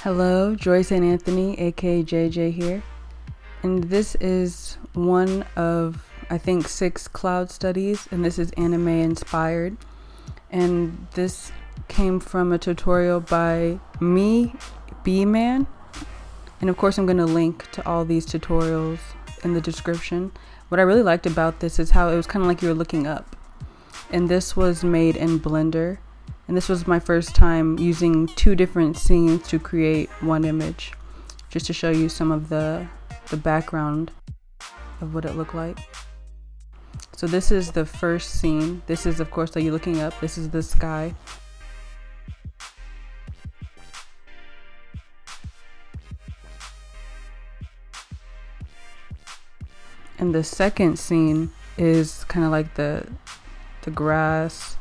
Hello, Joyce and Anthony, aka JJ here, and this is one of, I think, 6 cloud studies, and this is anime inspired, and this came from a tutorial by me, B-Man, and of course I'm going to link to all these tutorials in the description. What I really liked about this is how it was kind of like you were looking up, and this was made in Blender. And this was my first time using 2 different scenes to create one image, just to show you some of the background of what it looked like. So this is the first scene. This is, of course, like you looking up. This is the sky. And the second scene is kind of like the grass,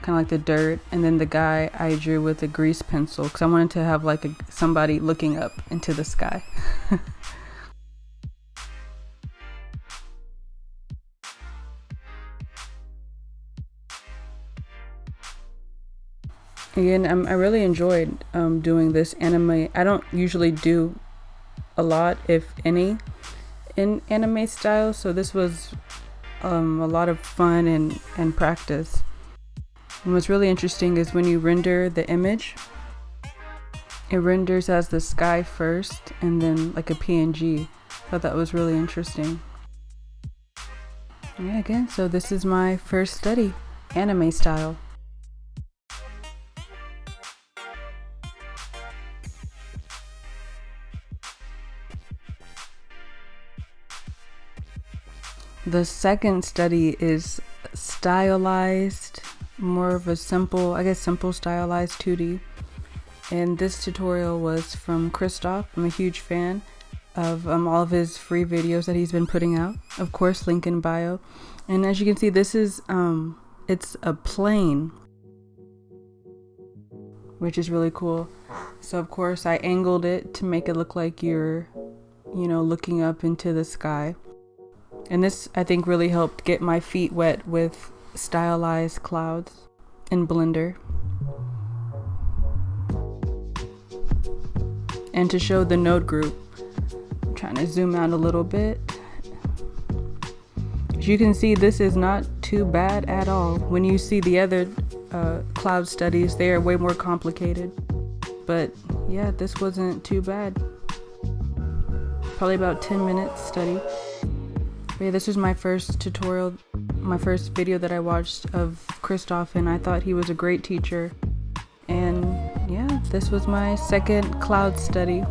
kind of like the dirt, and then the guy I drew with a grease pencil because I wanted to have like somebody looking up into the sky. Again, I really enjoyed doing this anime. I don't usually do a lot, if any, in anime style, so this was a lot of fun and practice. And what's really interesting is when you render the image, it renders as the sky first and then like a PNG. I thought that was really interesting. Yeah, again, so this is my first study, anime style. The second study is stylized, more of a simple stylized 2D. And this tutorial was from Christoph. I'm a huge fan of all of his free videos that he's been putting out. Of course, link in bio. And as you can see, this is it's a plane, which is really cool. So of course I angled it to make it look like you're, looking up into the sky. And this, I think, really helped get my feet wet with stylized clouds in Blender. And to show the node group, I'm trying to zoom out a little bit. As you can see, this is not too bad at all. When you see the other cloud studies, they are way more complicated. But yeah, this wasn't too bad. Probably about 10 minutes study. But yeah, this was my first tutorial, my first video that I watched of Christoph, and I thought he was a great teacher. And yeah, this was my second cloud study.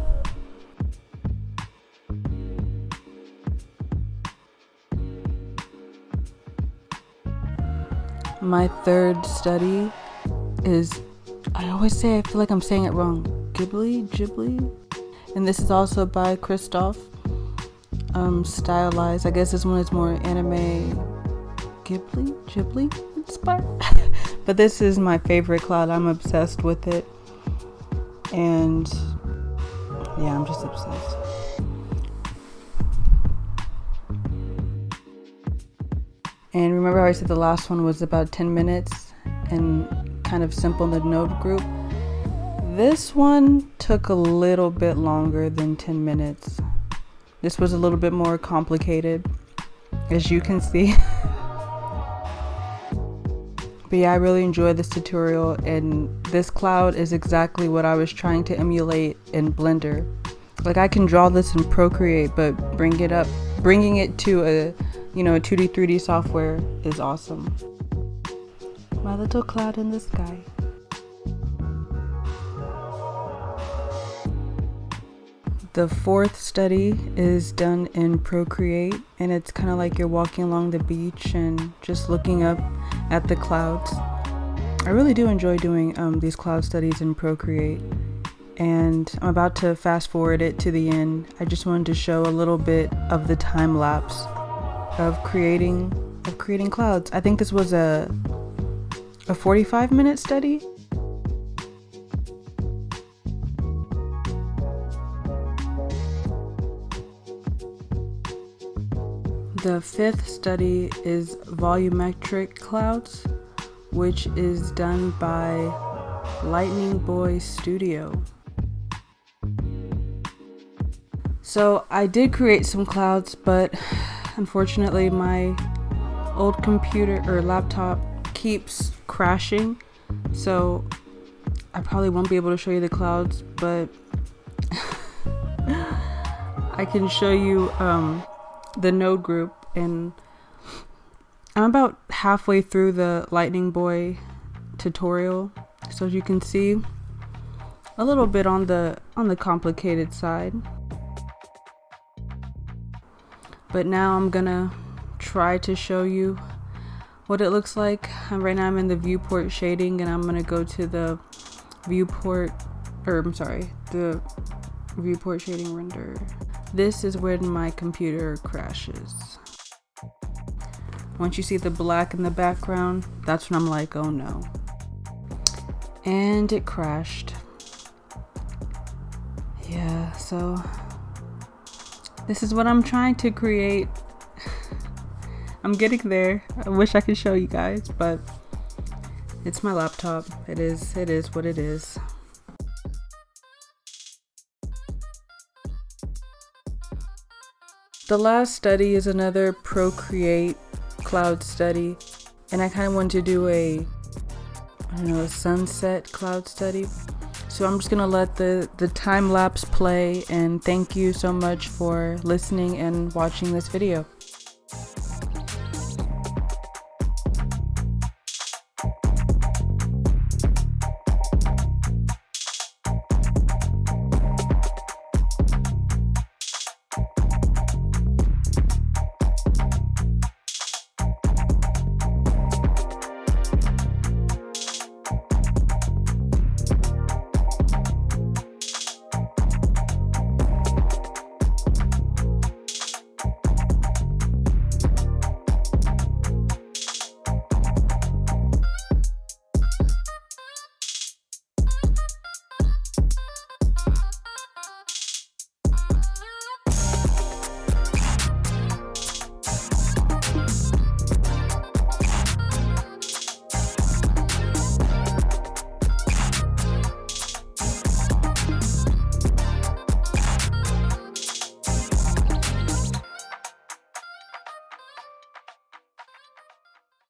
My third study is, I always say, I feel like I'm saying it wrong, Ghibli? And this is also by Christoph. Stylized. I guess this one is more anime Ghibli inspired. But this is my favorite cloud. I'm obsessed with it. And yeah, I'm just obsessed. And remember how I said the last one was about 10 minutes and kind of simple in the node group? This one took a little bit longer than 10 minutes. This was a little bit more complicated, as you can see. But yeah, I really enjoyed this tutorial, and this cloud is exactly what I was trying to emulate in Blender. Like, I can draw this in Procreate, but bringing it to a 2D, 3D software is awesome. My little cloud in the sky. The fourth study is done in Procreate, and it's kind of like you're walking along the beach and just looking up at the clouds. I really do enjoy doing these cloud studies in Procreate, and I'm about to fast forward it to the end. I just wanted to show a little bit of the time lapse of creating clouds. I think this was a 45-minute study. The fifth study is Volumetric Clouds, which is done by Lightning Boy Studio. So I did create some clouds, but unfortunately my old computer or laptop keeps crashing, so I probably won't be able to show you the clouds, but I can show you the node group, and I'm about halfway through the Lightning Boy tutorial, so as you can see, a little bit on the complicated side. But now I'm gonna try to show you what it looks like. Right now I'm in the viewport shading, and I'm gonna go to the viewport shading render. This is when my computer crashes. Once you see the black in the background, that's when I'm like, oh no. And it crashed. Yeah, so this is what I'm trying to create. I'm getting there. I wish I could show you guys, but it's my laptop. It is what it is. The last study is another Procreate cloud study, and I kind of want to do a sunset cloud study. So I'm just gonna let the time lapse play, and thank you so much for listening and watching this video.